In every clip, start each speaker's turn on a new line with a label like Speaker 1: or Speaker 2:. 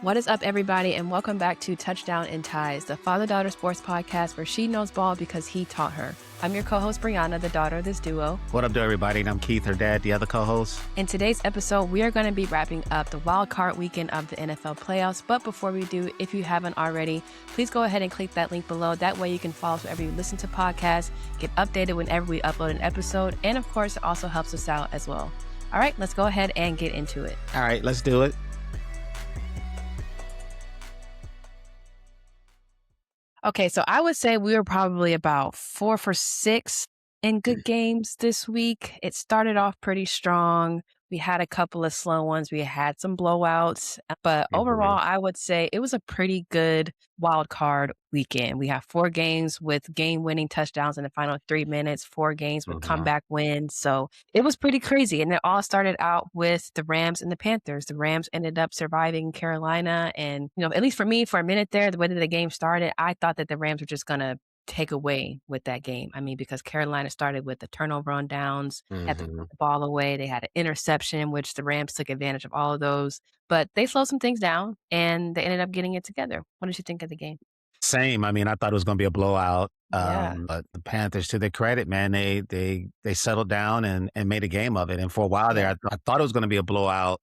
Speaker 1: What is up, everybody, and welcome back to Touchdown and Ties, the father-daughter sports podcast where she knows ball because he taught her. I'm your co-host, Brianna, the daughter of this duo.
Speaker 2: What up to everybody? And I'm Keith, her dad, the other co-host.
Speaker 1: In today's episode, we are going to be wrapping up the wild card weekend of the NFL playoffs. But before we do, if you haven't already, please go ahead and click that link below. That way you can follow us wherever you listen to podcasts, get updated whenever we upload an episode, and of course, it also helps us out as well. All right, let's go ahead and get into it.
Speaker 2: All right, let's do it.
Speaker 1: Okay, so I would say we were probably about 4 for 6 in good games this week. It started off pretty strong. We had a couple of slow ones. We had some blowouts. But overall, I would say it was a pretty good wild card weekend. We have 4 games with game-winning touchdowns in the final 3 minutes, 4 games with comeback wins. So it was pretty crazy. And it all started out with the Rams and the Panthers. The Rams ended up surviving Carolina. And, at least for me, for a minute there, the way that the game started, I thought that the Rams were just going to take away with that game. I mean, because Carolina started with the turnover on downs, had to put the ball away. They had an interception, which the Rams took advantage of all of those. But they slowed some things down, and they ended up getting it together. What did you think of the game?
Speaker 2: Same. I mean, I thought it was going to be a blowout. But the Panthers, to their credit, man, they settled down and made a game of it. And for a while there, I thought it was going to be a blowout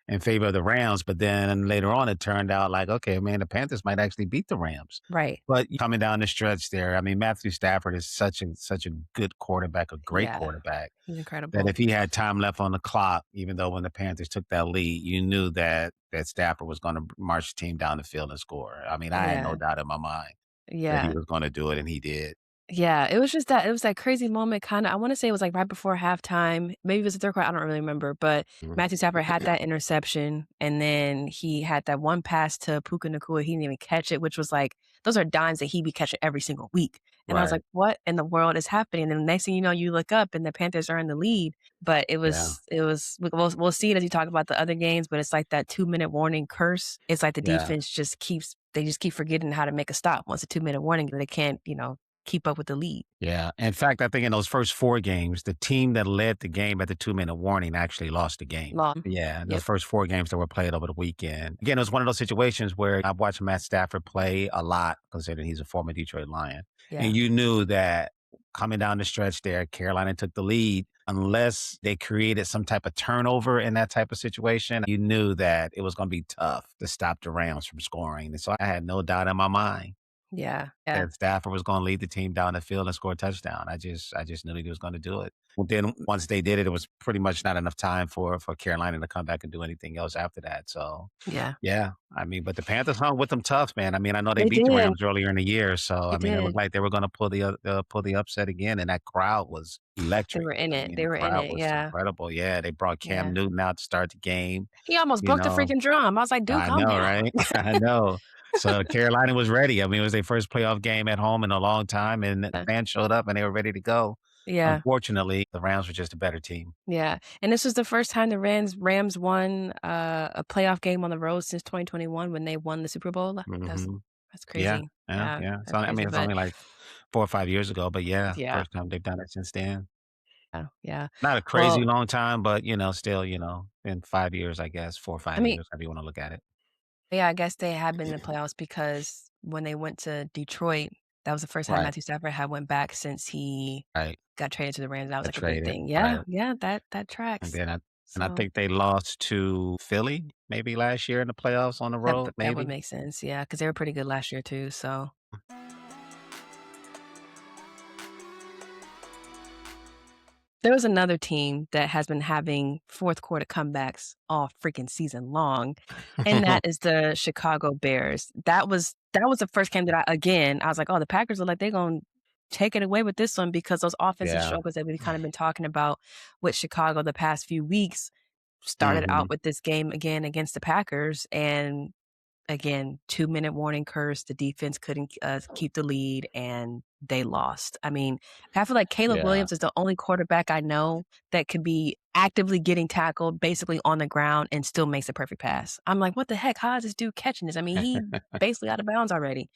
Speaker 2: in favor of the Rams, but then later on it turned out like, okay, man, the Panthers might actually beat the Rams.
Speaker 1: Right.
Speaker 2: But coming down the stretch there, I mean, Matthew Stafford is such a good quarterback, a great quarterback.
Speaker 1: He's incredible.
Speaker 2: That if he had time left on the clock, even though when the Panthers took that lead, you knew that Stafford was going to march the team down the field and score. I mean, I had no doubt in my mind that he was going to do it, and he did.
Speaker 1: Yeah, it was just that, it was that crazy moment kind of, I want to say it was like right before halftime. Maybe it was the third quarter. I don't really remember, but Matthew Stafford had that interception, and then he had that one pass to Puka Nacua. He didn't even catch it, which was like, those are dimes that he be catching every single week. And I was like, what in the world is happening? And then the next thing you know, you look up and the Panthers are in the lead. But we'll see it as you talk about the other games, but it's like that 2-minute warning curse. It's like the defense just keep forgetting how to make a stop once a 2-minute warning. They can't, keep up with the lead.
Speaker 2: Yeah. In fact, I think in those first 4 games, the team that led the game at the 2-minute warning actually lost the game. Yeah. Those first 4 games that were played over the weekend. Again, it was one of those situations where I've watched Matt Stafford play a lot, considering he's a former Detroit Lion. Yeah. And you knew that coming down the stretch there, Carolina took the lead. Unless they created some type of turnover in that type of situation, you knew that it was going to be tough to stop the Rams from scoring. And so I had no doubt in my mind.
Speaker 1: Yeah.
Speaker 2: That Stafford was going to lead the team down the field and score a touchdown. I just knew that he was going to do it. Well, then once they did it, it was pretty much not enough time for Carolina to come back and do anything else after that. So yeah. I mean, but the Panthers hung with them tough, man. I mean, I know they beat the Rams earlier in the year, so I mean, it looked like they were going to pull the upset again, and that crowd was electric.
Speaker 1: They were in it. They were in it. Yeah,
Speaker 2: incredible. Yeah, they brought Cam Newton out to start the game.
Speaker 1: He almost broke the freaking drum. I was like, dude, calm down.
Speaker 2: Right? I know. So Carolina was ready. I mean, it was their first playoff game at home in a long time, and the fans showed up and they were ready to go.
Speaker 1: Yeah.
Speaker 2: Unfortunately, the Rams were just a better team.
Speaker 1: Yeah. And this was the first time the Rams won a playoff game on the road since 2021 when they won the Super Bowl. That's crazy.
Speaker 2: Yeah. So, I mean, it's only like 4 or 5 years ago, but first time they've done it since then.
Speaker 1: Yeah.
Speaker 2: Not a crazy long time, but, still, in 5 years, I guess, 4 or 5 years, however you want to look at it.
Speaker 1: Yeah, I guess they had been in the playoffs because when they went to Detroit, that was the first time Matthew Stafford had went back since he got traded to the Rams. That was like a big thing. Yeah, that tracks.
Speaker 2: And I think they lost to Philly maybe last year in the playoffs on the road.
Speaker 1: That would make sense. Yeah, because they were pretty good last year too. So. There was another team that has been having fourth quarter comebacks all freaking season long, and that is the Chicago Bears. That was the first game that I was like, oh, the Packers are like, they're going to take it away with this one because those offensive struggles that we've kind of been talking about with Chicago the past few weeks started out with this game again against the Packers, and again, 2-minute warning curse. The defense couldn't keep the lead, and they lost. I mean, I feel like Caleb Williams is the only quarterback I know that could be actively getting tackled basically on the ground and still makes a perfect pass. I'm like, what the heck? How is this dude catching this? I mean, he basically out of bounds already.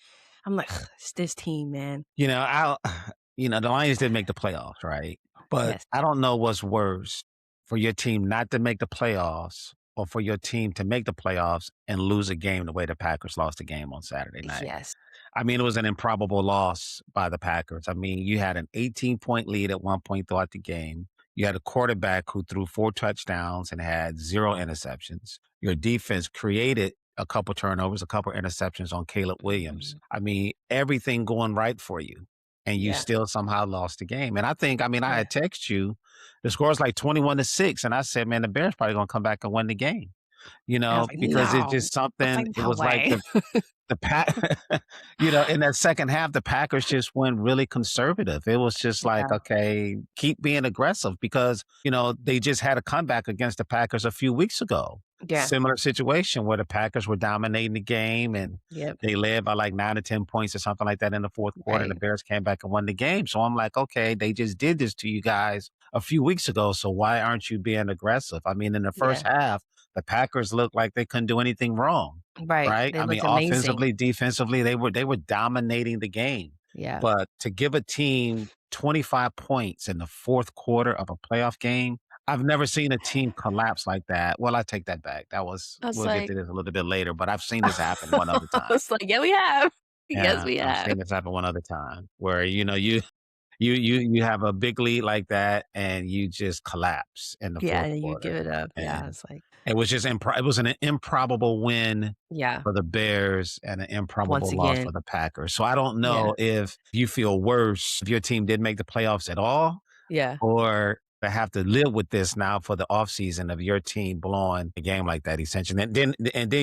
Speaker 1: I'm like, it's this team, man.
Speaker 2: The Lions didn't make the playoffs, right? But I don't know what's worse, for your team not to make the playoffs or for your team to make the playoffs and lose a game the way the Packers lost the game on Saturday night.
Speaker 1: Yes.
Speaker 2: I mean, it was an improbable loss by the Packers. I mean, you had an 18-point lead at one point throughout the game. You had a quarterback who threw 4 touchdowns and had 0 interceptions. Your defense created a couple turnovers, a couple interceptions on Caleb Williams. I mean, everything going right for you, and you still somehow lost the game. And I think, I mean, I had texted you, the score was like 21-6, and I said, man, the Bears probably going to come back and win the game, you
Speaker 1: I was
Speaker 2: know,
Speaker 1: like,
Speaker 2: because it's
Speaker 1: no.
Speaker 2: just something, it
Speaker 1: No
Speaker 2: was like
Speaker 1: way.
Speaker 2: the Pack, you know, in that second half, the Packers just went really conservative. It was just like, okay, keep being aggressive because, you know, they just had a comeback against the Packers a few weeks ago.
Speaker 1: Yeah.
Speaker 2: Similar situation where the Packers were dominating the game and they led by like 9 or 10 points or something like that in the fourth quarter, and the Bears came back and won the game. So I'm like, okay, they just did this to you guys a few weeks ago. So why aren't you being aggressive? I mean, in the first half, the Packers looked like they couldn't do anything wrong. Right?
Speaker 1: They
Speaker 2: I mean,
Speaker 1: looked amazing.
Speaker 2: offensively, defensively, they were dominating the game.
Speaker 1: Yeah.
Speaker 2: But to give a team 25 points in the fourth quarter of a playoff game, I've never seen a team collapse like that. Well, I take that back. We'll get to this a little bit later, but I've seen this happen one other
Speaker 1: I
Speaker 2: time.
Speaker 1: was like, yeah, we have. Yes,
Speaker 2: Yeah,
Speaker 1: we
Speaker 2: I've
Speaker 1: have.
Speaker 2: seen this happen one other time where, you know, you have a big lead like that and you just collapse in the
Speaker 1: Yeah,
Speaker 2: fourth
Speaker 1: and you give
Speaker 2: quarter.
Speaker 1: it up. Yeah,
Speaker 2: And
Speaker 1: it's like
Speaker 2: it was just it was an improbable win
Speaker 1: yeah.
Speaker 2: for the Bears and an
Speaker 1: Once
Speaker 2: improbable loss
Speaker 1: again.
Speaker 2: for the Packers. So I don't
Speaker 1: Yeah.
Speaker 2: know if you feel worse if your team didn't make the playoffs at all,
Speaker 1: Yeah.
Speaker 2: or to have to live with this now for the offseason of your team blowing a game like that, essentially. And then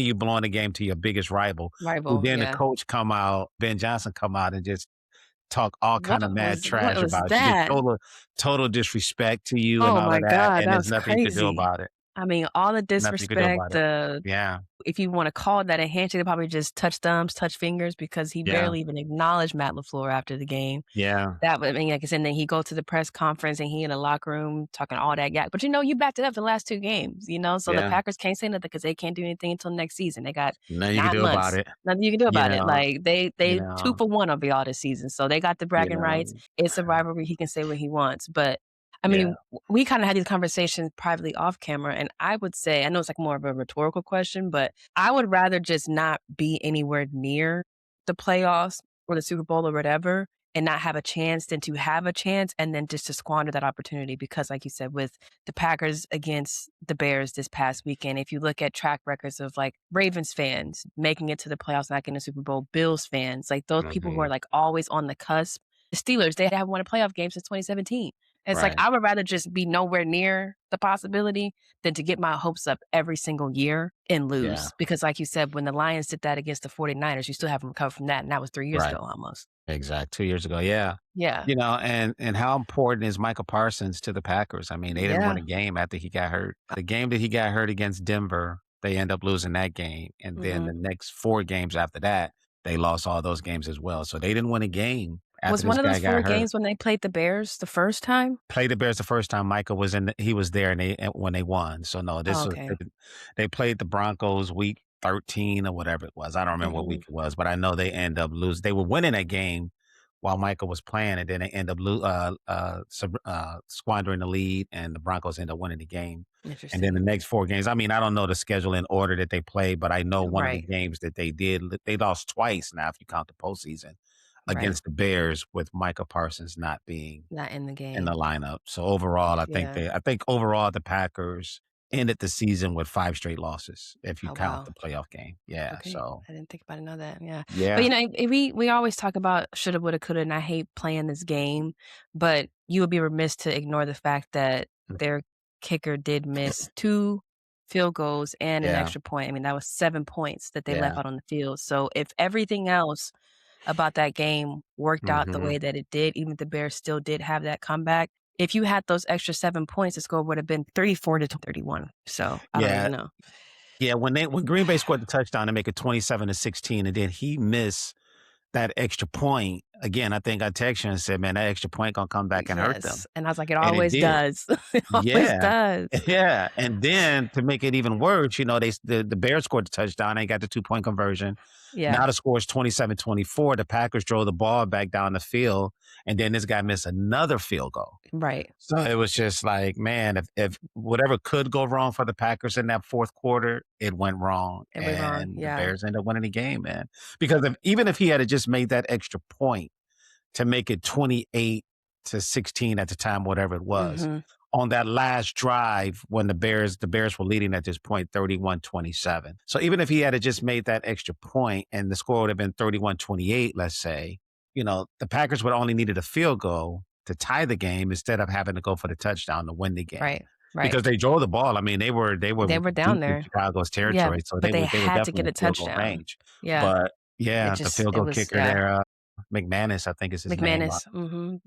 Speaker 2: you blowing a game to your biggest rival, who then the
Speaker 1: Yeah.
Speaker 2: coach come out, Ben Johnson come out and just talk all kind of mad
Speaker 1: What
Speaker 2: trash
Speaker 1: was
Speaker 2: about you, just
Speaker 1: that?
Speaker 2: total disrespect to you and
Speaker 1: Oh
Speaker 2: all
Speaker 1: my
Speaker 2: of that,
Speaker 1: god,
Speaker 2: and
Speaker 1: that
Speaker 2: there's
Speaker 1: was
Speaker 2: nothing you can do
Speaker 1: crazy.
Speaker 2: about it.
Speaker 1: I mean, all the
Speaker 2: Nothing you can do
Speaker 1: disrespect,
Speaker 2: about it. Yeah.
Speaker 1: if you wanna call that a handshake, they probably just touch thumbs, touch fingers because he
Speaker 2: Yeah.
Speaker 1: barely even acknowledged Matt LaFleur after the game.
Speaker 2: Yeah.
Speaker 1: That would I mean, like I said, and then he go to the press conference and he in the locker room talking all that yak. But, you know, you backed it up the last 2 games, you know? So the
Speaker 2: Yeah.
Speaker 1: Packers can't say nothing because they can't do anything until next season. They got
Speaker 2: Nothing you can
Speaker 1: 9
Speaker 2: do about
Speaker 1: months.
Speaker 2: it.
Speaker 1: Nothing you can do
Speaker 2: You
Speaker 1: about it.
Speaker 2: know
Speaker 1: Like, they
Speaker 2: you
Speaker 1: 2
Speaker 2: know
Speaker 1: for 1 of y'all this season. So they got the
Speaker 2: you
Speaker 1: bragging rights.
Speaker 2: know.
Speaker 1: It's a rivalry. He can say what he wants. But, I
Speaker 2: Yeah.
Speaker 1: mean, we kinda had these conversations privately off camera, and I would say I know it's, like, more of a rhetorical question, but I would rather just not be anywhere near the playoffs or the Super Bowl or whatever and not have a chance than to have a chance and then just to squander that opportunity because, like you said, with the Packers against the Bears this past weekend, if you look at track records of, like, Ravens fans making it to the playoffs, not getting a Super Bowl, Bills fans, like, those people who are,
Speaker 2: Mhm.
Speaker 1: like, always on the cusp. The Steelers, they haven't won a playoff game since 2017. It's like,
Speaker 2: Right.
Speaker 1: I would rather just be nowhere near the possibility than to get my hopes up every single year and
Speaker 2: Yeah.
Speaker 1: lose. Because like you said, when the Lions did that against the 49ers, you still haven't recovered from that, and that was 3 years
Speaker 2: Right.
Speaker 1: ago almost.
Speaker 2: Exact 2 years ago, yeah.
Speaker 1: Yeah.
Speaker 2: You know, and how important is Michael Parsons to the Packers? I mean, they didn't win
Speaker 1: Yeah.
Speaker 2: a game after he got hurt. The game that he got hurt against Denver, they end up losing that game, and then the
Speaker 1: Mhm.
Speaker 2: next 4 games after that, they lost all those games as well. So they didn't win a game
Speaker 1: Was
Speaker 2: after
Speaker 1: one
Speaker 2: this
Speaker 1: of
Speaker 2: guy
Speaker 1: those 4
Speaker 2: got hurt.
Speaker 1: games when they played the Bears the first time?
Speaker 2: Played the Bears the first time Michael was he was there and when they won. So no,
Speaker 1: Oh,
Speaker 2: this was
Speaker 1: okay.
Speaker 2: they played the Broncos week 13 or whatever it was. I don't remember what week
Speaker 1: Mhm.
Speaker 2: it was, but I know they end up losing. They were winning that game while Michael was playing, and then they end up squandering the lead, and the Broncos end up winning the game. And then the
Speaker 1: Interesting.
Speaker 2: next 4 games, I mean, I don't know the schedule in order that they played, but I know one of the
Speaker 1: Right.
Speaker 2: games that they did, they lost twice now if you count the postseason
Speaker 1: Right.
Speaker 2: against the Bears with Micah Parsons not being
Speaker 1: Not in the
Speaker 2: in the
Speaker 1: game.
Speaker 2: lineup. So overall,
Speaker 1: Yeah.
Speaker 2: I think overall the Packers ended the season with 5 straight losses if you
Speaker 1: Oh,
Speaker 2: count
Speaker 1: wow.
Speaker 2: the playoff game. Yeah,
Speaker 1: Okay.
Speaker 2: so
Speaker 1: I didn't think about it, know that, yeah. But,
Speaker 2: yeah.
Speaker 1: you know, we always talk about shoulda, woulda, coulda, and I hate playing this game, but you would be remiss to ignore the fact that their kicker did miss 2 field goals and an
Speaker 2: Yeah,
Speaker 1: extra point. I mean, that was 7 points that they left
Speaker 2: yeah.
Speaker 1: out on the field. So if everything else about that game worked out the
Speaker 2: Mhm.
Speaker 1: way that it did, even if the Bears still did have that comeback, if you had those extra 7 points, the score would have been 34 to 31. So, I don't really
Speaker 2: Yeah,
Speaker 1: know.
Speaker 2: yeah, when Green Bay scored the touchdown to make it 27-16, and then he missed that extra point, again, I think I texted you and said, "Man, that extra point gonna come back and hurt them."
Speaker 1: Yes, and I was like, "It
Speaker 2: And it
Speaker 1: always
Speaker 2: did.
Speaker 1: does. It always
Speaker 2: Yeah.
Speaker 1: does."
Speaker 2: Yeah, and then to make it even worse, the Bears scored the touchdown, they got the two-point conversion.
Speaker 1: Yeah,
Speaker 2: Now the score is 27-24. The Packers drove the ball back down the field, and then this guy missed another field goal.
Speaker 1: right.
Speaker 2: So it was just like, man, if whatever could go wrong for the Packers in that fourth quarter, it went wrong,
Speaker 1: It went wrong,
Speaker 2: and the
Speaker 1: yeah.
Speaker 2: Bears ended up winning the game, man. Because even if he had just made that extra point to make it 28-16 at the time, whatever it was.
Speaker 1: Mhm.
Speaker 2: On that last drive when the Bears were leading at this point 31-27. So even if he had just made that extra point and the score would have been 31-28, let's say, the Packers would only needed a field goal to tie the game instead of having to go for the touchdown to win the game.
Speaker 1: Right, right.
Speaker 2: Because they drove the ball. I mean, they were
Speaker 1: They were down
Speaker 2: deep in
Speaker 1: there.
Speaker 2: Chicago's
Speaker 1: Yeah,
Speaker 2: territory, so
Speaker 1: but they
Speaker 2: they were
Speaker 1: had to
Speaker 2: definitely
Speaker 1: get
Speaker 2: in
Speaker 1: a
Speaker 2: field goal
Speaker 1: touchdown.
Speaker 2: range.
Speaker 1: Yeah,
Speaker 2: But
Speaker 1: it
Speaker 2: yeah, the
Speaker 1: just
Speaker 2: field
Speaker 1: it
Speaker 2: goal
Speaker 1: was
Speaker 2: kicker
Speaker 1: yeah,
Speaker 2: there, McManus, I think is his name.
Speaker 1: McManus, mhm,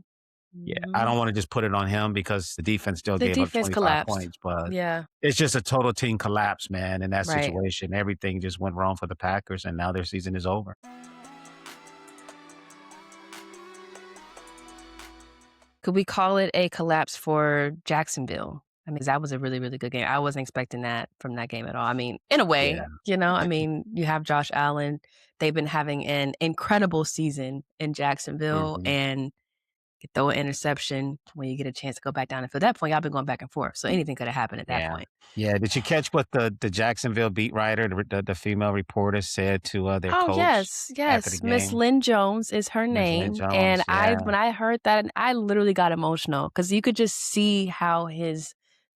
Speaker 2: Yeah, I
Speaker 1: mhm.
Speaker 2: don't wanna just put it on him because the defense still
Speaker 1: The
Speaker 2: gave up
Speaker 1: defense
Speaker 2: 25
Speaker 1: collapsed.
Speaker 2: points, but
Speaker 1: Yeah,
Speaker 2: it's just a total team collapse, man, in that
Speaker 1: right.
Speaker 2: situation. Everything just went wrong for the Packers, and now their season is over.
Speaker 1: Could we call it a collapse for Jacksonville? I mean, that was a really, really good game. I wasn't expecting that from that game at all. I mean, in a
Speaker 2: Yeah.
Speaker 1: way, I mean, you have Josh Allen. They've been having an incredible season in Jacksonville,
Speaker 2: Mhm.
Speaker 1: and you throw an interception when you get a chance to go back down the field. At that point, y'all been going back and forth, so anything could have happened at that
Speaker 2: Yeah.
Speaker 1: point.
Speaker 2: Yeah, did you catch what the Jacksonville beat writer, the female reporter said to, their
Speaker 1: Oh,
Speaker 2: coach
Speaker 1: yes,
Speaker 2: after the
Speaker 1: yes. Miss
Speaker 2: game?
Speaker 1: Lynn Jones is her
Speaker 2: Miss Lynn
Speaker 1: name, and
Speaker 2: Jones,
Speaker 1: I
Speaker 2: yeah,
Speaker 1: when I heard that, I literally got emotional because you could just see how his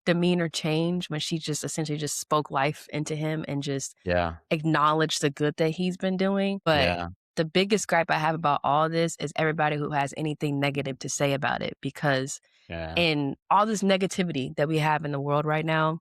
Speaker 1: demeanor changed when she just essentially just spoke life into him and just
Speaker 2: yeah,
Speaker 1: acknowledged the good that he's been doing. But
Speaker 2: yeah,
Speaker 1: the biggest gripe I have about all this is everybody who has anything negative to say about it, because
Speaker 2: yeah,
Speaker 1: in all this negativity that we have in the world right now,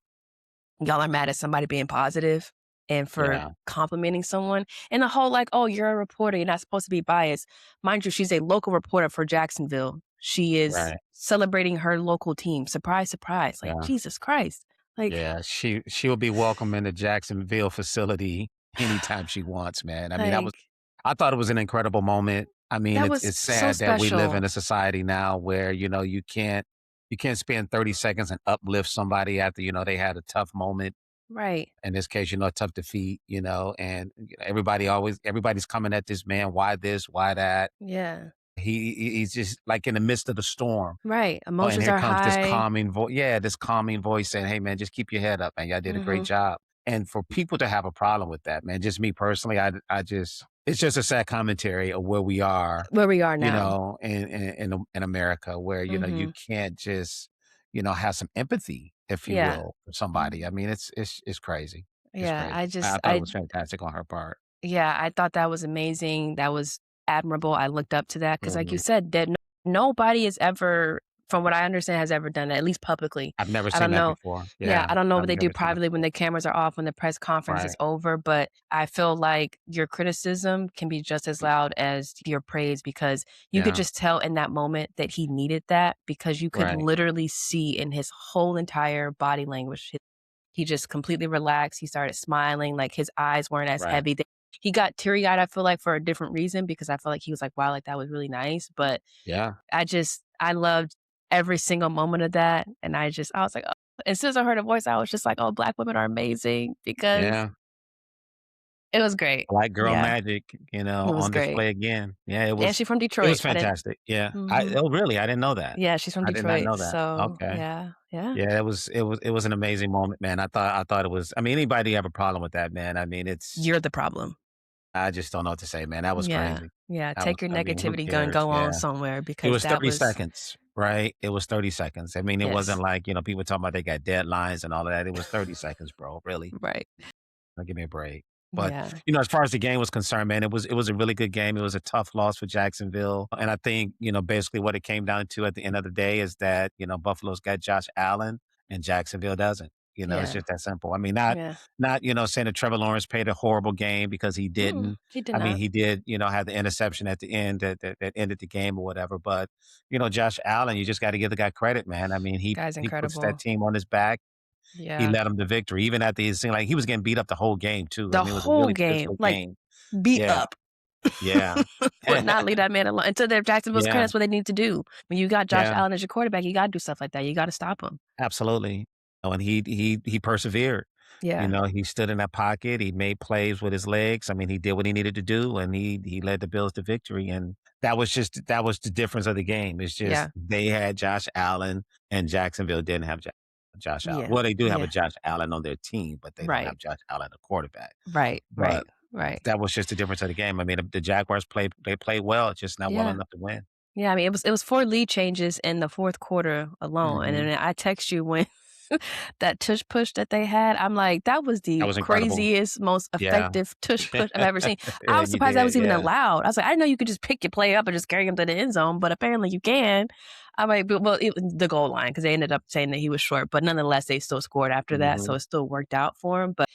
Speaker 1: y'all are mad at somebody being positive and for
Speaker 2: yeah,
Speaker 1: complimenting someone. And the whole like, "Oh, you're a reporter, you're not supposed to be biased." Mind you, she's a local reporter for Jacksonville. She is
Speaker 2: right,
Speaker 1: celebrating her local team. Surprise, surprise. Like,
Speaker 2: yeah.
Speaker 1: Jesus Christ. Like
Speaker 2: Yeah, she'll be welcome in the Jacksonville facility anytime she wants, man. I mean,
Speaker 1: like,
Speaker 2: I thought it was an incredible moment. I mean,
Speaker 1: that
Speaker 2: it's
Speaker 1: was
Speaker 2: it's
Speaker 1: so
Speaker 2: sad that we live in
Speaker 1: special.
Speaker 2: a society now where, you can't spend 30 seconds and uplift somebody after, they had a tough moment.
Speaker 1: Right.
Speaker 2: In this case, a tough defeat, and everybody's coming at this man, why this, why that.
Speaker 1: Yeah.
Speaker 2: He's just like in the midst of the storm.
Speaker 1: Right.
Speaker 2: Oh, and
Speaker 1: Emotions
Speaker 2: here
Speaker 1: are
Speaker 2: comes this
Speaker 1: high.
Speaker 2: calming voice. Yeah, this calming voice saying, "Hey, man, just keep your head up, man. Y'all did a great
Speaker 1: Mhm.
Speaker 2: job." And for people to have a problem with that, man, just me personally, it's just a sad commentary of where we are,
Speaker 1: Where we are now.
Speaker 2: in America, where you
Speaker 1: Mhm.
Speaker 2: can't just have some empathy, if you
Speaker 1: Yeah.
Speaker 2: will, for somebody. I mean, it's crazy. It's
Speaker 1: Yeah.
Speaker 2: crazy.
Speaker 1: I
Speaker 2: I
Speaker 1: just
Speaker 2: thought it
Speaker 1: I
Speaker 2: was fantastic on her part.
Speaker 1: Yeah, I thought that was amazing. That was admirable. I looked up to that because, like you
Speaker 2: Mhm.
Speaker 1: said, that nobody has ever, from what I understand, has ever done that, at least publicly.
Speaker 2: I've never
Speaker 1: I
Speaker 2: seen
Speaker 1: don't
Speaker 2: that
Speaker 1: know.
Speaker 2: before.
Speaker 1: Yeah,
Speaker 2: Yeah,
Speaker 1: I don't know what
Speaker 2: I've
Speaker 1: they do
Speaker 2: never seen that
Speaker 1: privately when
Speaker 2: before.
Speaker 1: the cameras are off, when the press conference is
Speaker 2: Right.
Speaker 1: over, but I feel like your criticism can be just as loud as your praise, because you could
Speaker 2: Yeah.
Speaker 1: just tell in that moment that he needed that, because you could
Speaker 2: Right.
Speaker 1: literally see in his whole entire body language. He just completely relaxed, he started smiling, like, his eyes weren't as
Speaker 2: Right.
Speaker 1: heavy. He got teary-eyed, I feel like, for a different reason, because I feel like he was like, "Wow, like, that was really nice," but
Speaker 2: Yeah.
Speaker 1: I loved every single moment of that, and I was like, "Oh," as soon as I heard her voice, I was just like, "Oh, Black women are amazing," because
Speaker 2: Yeah.
Speaker 1: it was great.
Speaker 2: Black girl
Speaker 1: Yeah,
Speaker 2: magic,
Speaker 1: it was
Speaker 2: on
Speaker 1: great.
Speaker 2: display again. Yeah, it
Speaker 1: And
Speaker 2: was
Speaker 1: she's from
Speaker 2: it was
Speaker 1: Detroit. I didn't
Speaker 2: fantastic. Yeah.
Speaker 1: Mhm.
Speaker 2: Oh, really? I didn't know that.
Speaker 1: Yeah, she's from
Speaker 2: I did not
Speaker 1: Detroit,
Speaker 2: know that.
Speaker 1: so
Speaker 2: Okay.
Speaker 1: yeah, yeah.
Speaker 2: Yeah, it was an amazing moment, man. I thought it was. I mean, anybody have a problem with that, man, I mean,
Speaker 1: You're the problem.
Speaker 2: I just don't know what to say, man. That was
Speaker 1: Yeah,
Speaker 2: crazy.
Speaker 1: yeah,
Speaker 2: That was
Speaker 1: take your
Speaker 2: I mean, who
Speaker 1: negativity gun,
Speaker 2: cares?
Speaker 1: go on
Speaker 2: Yeah.
Speaker 1: somewhere,
Speaker 2: It
Speaker 1: because
Speaker 2: was
Speaker 1: that
Speaker 2: 30
Speaker 1: was
Speaker 2: seconds, right? It was 30 seconds. I mean, it wasn't
Speaker 1: yes,
Speaker 2: like, people talking about they got deadlines and all of that. It was 30 seconds, bro. Really?
Speaker 1: right.
Speaker 2: Now give me a break. But,
Speaker 1: Yeah.
Speaker 2: as far as the game was concerned, man, it was a really good game. It was a tough loss for Jacksonville. And I think, basically what it came down to at the end of the day is that, Buffalo's got Josh Allen and Jacksonville doesn't. It's
Speaker 1: Yeah.
Speaker 2: just that simple. I mean, not
Speaker 1: Yeah.
Speaker 2: not, saying that Trevor Lawrence played a horrible game because he
Speaker 1: Mm-mm,
Speaker 2: didn't.
Speaker 1: he did
Speaker 2: I mean,
Speaker 1: not.
Speaker 2: he did, have the interception at the end that ended the game or whatever. But, Josh Allen, you just got to give the guy credit, man. I mean, he
Speaker 1: Guy's
Speaker 2: he puts that
Speaker 1: incredible.
Speaker 2: team on his back. He
Speaker 1: Yeah.
Speaker 2: led them to victory, even after it seemed like he was getting beat up the whole game too. I
Speaker 1: The
Speaker 2: mean, it was a
Speaker 1: whole
Speaker 2: really
Speaker 1: game,
Speaker 2: physical
Speaker 1: like,
Speaker 2: game.
Speaker 1: beat
Speaker 2: Yeah,
Speaker 1: up.
Speaker 2: Yeah.
Speaker 1: Would not leave that man alone. And to their Jacksonville's credit,
Speaker 2: Yeah.
Speaker 1: that's what they need to do. When you got Josh
Speaker 2: Yeah.
Speaker 1: Allen as your quarterback, you gotta do stuff like that. You gotta stop him.
Speaker 2: Absolutely. Oh, and he persevered. You
Speaker 1: Yeah.
Speaker 2: know, he stood in that pocket, he made plays with his legs. I mean, he did what he needed to do, and he led the Bills to victory, and that was the difference of the game. It's just
Speaker 1: Yeah.
Speaker 2: they had Josh Allen, and Jacksonville didn't have Josh Allen.
Speaker 1: Yeah.
Speaker 2: Well, they do have a
Speaker 1: Yeah.
Speaker 2: Josh Allen on their team, but they don't have
Speaker 1: Right.
Speaker 2: Josh Allen, the quarterback.
Speaker 1: Right.
Speaker 2: But
Speaker 1: Right. Right.
Speaker 2: that was just the difference of the game. I mean, the Jaguars played well, just not well
Speaker 1: Yeah.
Speaker 2: enough to win.
Speaker 1: Yeah, I mean, it was 4 lead changes in the 4th quarter alone, and then
Speaker 2: Mhm.
Speaker 1: I text you when that tush push that they had, I'm like, "That was
Speaker 2: That
Speaker 1: the
Speaker 2: was incredible.
Speaker 1: craziest, most
Speaker 2: Yeah.
Speaker 1: effective tush push I've ever seen." I
Speaker 2: Yeah,
Speaker 1: was
Speaker 2: you
Speaker 1: surprised that was
Speaker 2: did,
Speaker 1: even
Speaker 2: yeah.
Speaker 1: allowed. I was like, "I didn't know you could just pick your play up and just carry him to the end zone, but apparently you can." I'm like, "But well, it was the goal line because they ended up saying that he was short, but nonetheless, they still scored after that, so
Speaker 2: Mhm.
Speaker 1: it still worked out for him, but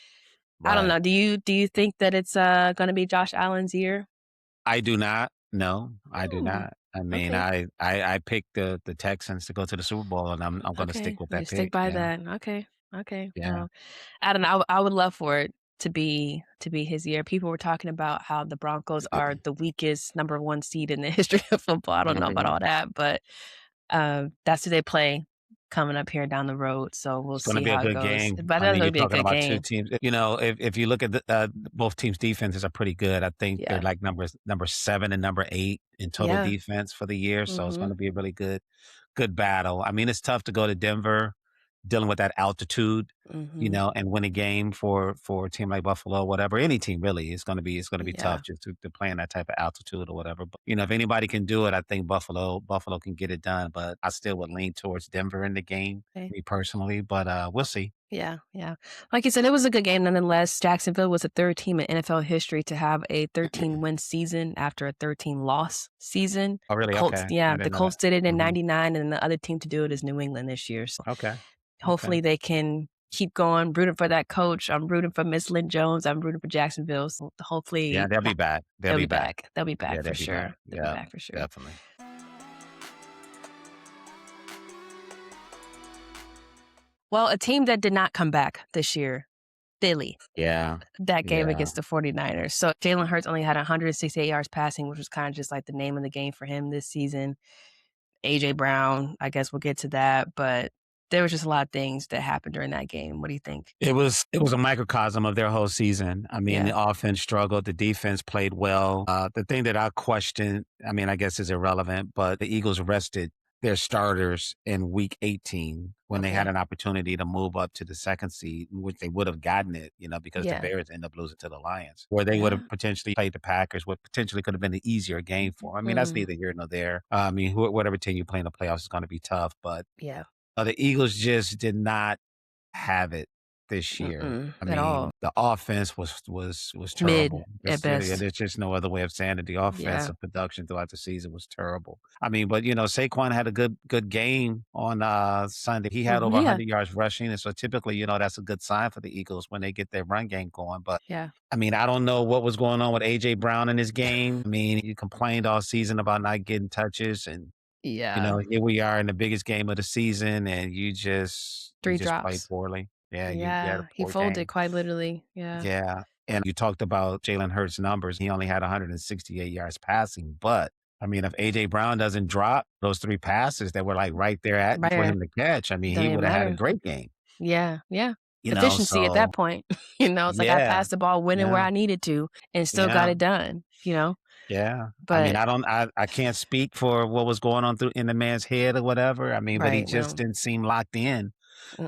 Speaker 1: I don't
Speaker 2: Right.
Speaker 1: know. Do you think that it's, gonna be Josh Allen's year?
Speaker 2: I do not. No, I do
Speaker 1: Hmm,
Speaker 2: not. I mean,
Speaker 1: okay.
Speaker 2: I picked the Texans to go to the Super Bowl, and I'm gonna
Speaker 1: Okay,
Speaker 2: stick with
Speaker 1: you
Speaker 2: that
Speaker 1: stick
Speaker 2: pick.
Speaker 1: by
Speaker 2: Yeah.
Speaker 1: that. Okay, okay.
Speaker 2: Yeah.
Speaker 1: Well, I don't know. I would love for it to be his year. People were talking about how the Broncos are the weakest number 1 seed in the history of football. I don't know about
Speaker 2: Mhm.
Speaker 1: all that, but that's who they play coming up here down the road. So we'll
Speaker 2: It's gonna
Speaker 1: see
Speaker 2: be a
Speaker 1: how it
Speaker 2: good
Speaker 1: goes.
Speaker 2: game.
Speaker 1: But
Speaker 2: I
Speaker 1: that's
Speaker 2: mean,
Speaker 1: gonna
Speaker 2: you're
Speaker 1: be a
Speaker 2: talking
Speaker 1: good
Speaker 2: about 2
Speaker 1: game.
Speaker 2: teams, you know, if you look at both teams' defenses are pretty good. I think they're
Speaker 1: Yeah.
Speaker 2: like number 7 and number 8 in total
Speaker 1: Yeah.
Speaker 2: defense for the year, so it's
Speaker 1: Mhm.
Speaker 2: gonna be a really good battle. I mean, it's tough to go to Denver dealing with that altitude, you
Speaker 1: Mhm.
Speaker 2: know, and win a game for a team like Buffalo, whatever, any team really. It's gonna be tough
Speaker 1: Yeah.
Speaker 2: just to play in that type of altitude or whatever. But, you know, if anybody can do it, I think Buffalo can get it done, but I still would lean towards Denver in the game,
Speaker 1: Okay.
Speaker 2: me personally, but, we'll see.
Speaker 1: Yeah, yeah. Like you said, it was a good game nonetheless. Jacksonville was the 3rd team in NFL history to have a 13-win season after a 13-loss season.
Speaker 2: Oh, really?
Speaker 1: Colts,
Speaker 2: Okay.
Speaker 1: yeah,
Speaker 2: I
Speaker 1: the
Speaker 2: didn't know that.
Speaker 1: Colts did it in
Speaker 2: Mhm.
Speaker 1: '99, and the other team to do it is New England this year. So
Speaker 2: Okay. Okay.
Speaker 1: hopefully they can keep going. Rooting for that coach. I'm rooting for Miss Lynn Jones. I'm rooting for Jacksonville. So
Speaker 2: Yeah,
Speaker 1: hopefully
Speaker 2: they'll be back. They'll
Speaker 1: they'll
Speaker 2: be
Speaker 1: be
Speaker 2: back.
Speaker 1: back. They'll be
Speaker 2: Yeah,
Speaker 1: back for
Speaker 2: they'll be back.
Speaker 1: sure. They'll be
Speaker 2: Yeah,
Speaker 1: back for sure.
Speaker 2: definitely.
Speaker 1: Well, a team that did not come back this year, Philly.
Speaker 2: Yeah.
Speaker 1: That game
Speaker 2: Yeah.
Speaker 1: against the 49ers. So Jalen Hurts only had 168 yards passing, which was kinda just like the name of the game for him this season. AJ Brown, I guess we'll get to that, but there was just a lot of things that happened during that game. What do you think?
Speaker 2: It was a microcosm of their whole season. I mean,
Speaker 1: Yeah,
Speaker 2: the offense struggled, the defense played well. The thing that I question, I mean, I guess is irrelevant, but the Eagles rested their starters in week 18 when they had
Speaker 1: okay.
Speaker 2: an opportunity to move up to the second seed, which they would have gotten it, you know, because the
Speaker 1: Yeah,
Speaker 2: Bears ended up losing to the Lions, where they would have
Speaker 1: yeah.
Speaker 2: potentially played the Packers, what potentially could have been an easier game for 'em. I mean, that's
Speaker 1: Mm,
Speaker 2: neither here nor there. I mean, whatever team you play in the playoffs is going to be tough, but
Speaker 1: yeah.
Speaker 2: the Eagles just did not have it this year.
Speaker 1: Mm-mm,
Speaker 2: I
Speaker 1: at all.
Speaker 2: mean, the offense was
Speaker 1: Mid
Speaker 2: terrible.
Speaker 1: at best.
Speaker 2: There's just no other way of saying it. The
Speaker 1: Yeah.
Speaker 2: offensive production throughout the season was terrible. I mean, but you know, Saquon had a good game on Sunday. He had
Speaker 1: Mhm,
Speaker 2: over
Speaker 1: yeah,
Speaker 2: 100 yards rushing, and so typically, you know, that's a good sign for the Eagles when they get their run game going. But
Speaker 1: yeah,
Speaker 2: I mean, I don't know what was going on with AJ Brown in his game. I mean, he complained all season about not getting touches, and you know,
Speaker 1: yeah.
Speaker 2: here we are in the biggest game of the season, and you
Speaker 1: 3
Speaker 2: just played
Speaker 1: drops.
Speaker 2: poorly. Yeah, you had a
Speaker 1: Yeah, he
Speaker 2: poor
Speaker 1: folded
Speaker 2: game.
Speaker 1: quite literally. Yeah,
Speaker 2: Yeah, and you talked about Jalen Hurts' numbers. He only had 168 yards passing, but, I mean, if AJ Brown doesn't drop those 3 passes that were, like, right there at
Speaker 1: right
Speaker 2: for
Speaker 1: there.
Speaker 2: him to catch, I mean,
Speaker 1: Don't
Speaker 2: he
Speaker 1: even
Speaker 2: woulda had a
Speaker 1: matter.
Speaker 2: great game,
Speaker 1: Yeah, yeah.
Speaker 2: you know,
Speaker 1: Efficiency at that
Speaker 2: so
Speaker 1: point. It's like I
Speaker 2: yeah,
Speaker 1: passed the ball winning where
Speaker 2: yeah,
Speaker 1: I needed to and still got
Speaker 2: yeah,
Speaker 1: it done?
Speaker 2: yeah. I mean,
Speaker 1: But
Speaker 2: I can't speak for what was going on through in the man's head or whatever, I mean, but he
Speaker 1: right,
Speaker 2: just
Speaker 1: well,
Speaker 2: didn't seem locked in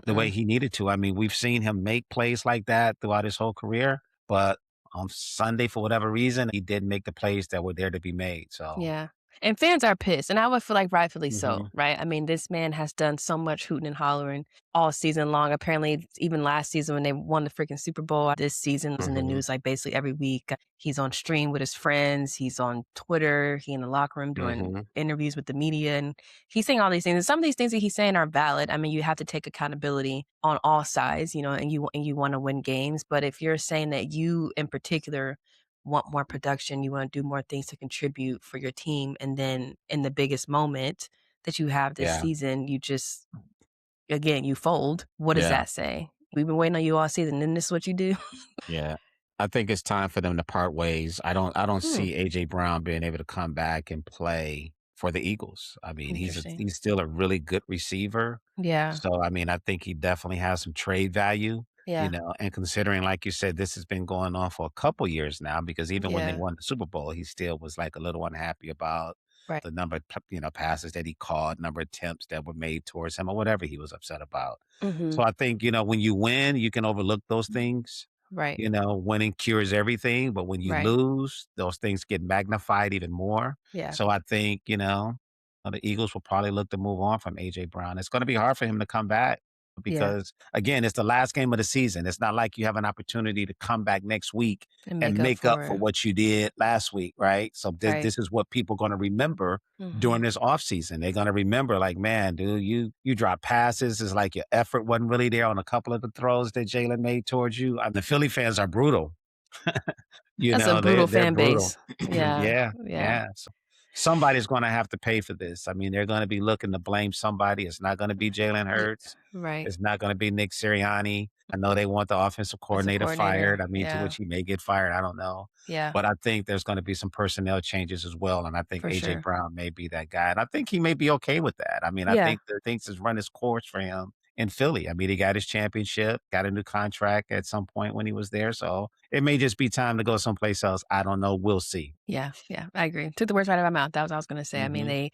Speaker 2: the way
Speaker 1: mm-mm.
Speaker 2: he needed to. I mean, we've seen him make plays like that throughout his whole career, but on Sunday, for whatever reason, he didn't make the plays that were there to be made. So,
Speaker 1: Yeah. And fans are pissed, and I would feel like rightfully so,
Speaker 2: mhm,
Speaker 1: right? I mean, this man has done so much hooting and hollering all season long. Apparently, even last season when they won the freaking Super Bowl, this season was in the
Speaker 2: mhm,
Speaker 1: news like basically every week. He's on stream with his friends, he's on Twitter, he in the locker room doing
Speaker 2: mhm,
Speaker 1: interviews with the media, and he's saying all these things. And some of these things that he's saying are valid. I mean, you have to take accountability on all sides, and you want to win games. But if you're saying that you in particular want more production, you wanna do more things to contribute for your team, and then in the biggest moment that you have this
Speaker 2: yeah,
Speaker 1: season, you just again, you fold. What does
Speaker 2: yeah,
Speaker 1: that say? We've been waiting on you all season, and this is what you do?
Speaker 2: yeah. I think it's time for them to part ways. I don't see AJ Brown being able to come back and play for the Eagles. I mean,
Speaker 1: Interesting.
Speaker 2: he's still a really good receiver.
Speaker 1: Yeah.
Speaker 2: So I mean, I think he definitely has some trade value,
Speaker 1: Yeah.
Speaker 2: and considering, like you said, this has been going on for a couple years now, because even when they
Speaker 1: Yeah.
Speaker 2: won the Super Bowl, he still was like a little unhappy about
Speaker 1: Right.
Speaker 2: the number of passes that he caught, number of attempts that were made towards him, or whatever he was upset about. So
Speaker 1: Mhm.
Speaker 2: I think, when you win, you can overlook those things.
Speaker 1: Right.
Speaker 2: Winning cures everything, but when you
Speaker 1: Right.
Speaker 2: lose, those things get magnified even more.
Speaker 1: Yeah.
Speaker 2: So I think, the Eagles will probably look to move on from AJ Brown. It's going to be hard for him to come back
Speaker 1: Yeah.
Speaker 2: because, again, it's the last game of the season. It's not like you have an opportunity to come back next week
Speaker 1: And make
Speaker 2: and
Speaker 1: up
Speaker 2: make up
Speaker 1: for
Speaker 2: for
Speaker 1: it.
Speaker 2: what you did last week, right? So
Speaker 1: Right.
Speaker 2: this is what people are going to remember during
Speaker 1: Mhm.
Speaker 2: this offseason. They're going to remember, like, man, dude, you dropped passes. It's like your effort wasn't really there on a couple of the throws that Jalen made towards you. The Philly fans are brutal.
Speaker 1: That's a brutal
Speaker 2: They're
Speaker 1: fan
Speaker 2: brutal.
Speaker 1: base. Yeah.
Speaker 2: Yeah,
Speaker 1: Yeah.
Speaker 2: yeah. So somebody's gonna have to pay for this. I mean, they're gonna be looking to blame somebody. It's not gonna be Jalen
Speaker 1: Ye
Speaker 2: Hurts.
Speaker 1: right.
Speaker 2: It's not gonna be Nick Sirianni. I know they want the offensive
Speaker 1: As a
Speaker 2: coordinator
Speaker 1: coordinator.
Speaker 2: fired. I mean, to
Speaker 1: Yeah.
Speaker 2: which he may get fired, I don't know.
Speaker 1: Yeah.
Speaker 2: But I think there's gonna be some personnel changes as well, and I think
Speaker 1: For
Speaker 2: AJ
Speaker 1: sure.
Speaker 2: Brown may be that guy, and I think he may be okay with that. I mean, I
Speaker 1: Yeah.
Speaker 2: think the things has run its course for him in Philly. I mean, he got his championship, got a new contract at some point when he was there, so it may just be time to go someplace else. I don't know. We'll see.
Speaker 1: Yeah. Yeah. I agree. Took the words right out of my mouth. That was what I was gonna say. I mean,
Speaker 2: Mhm.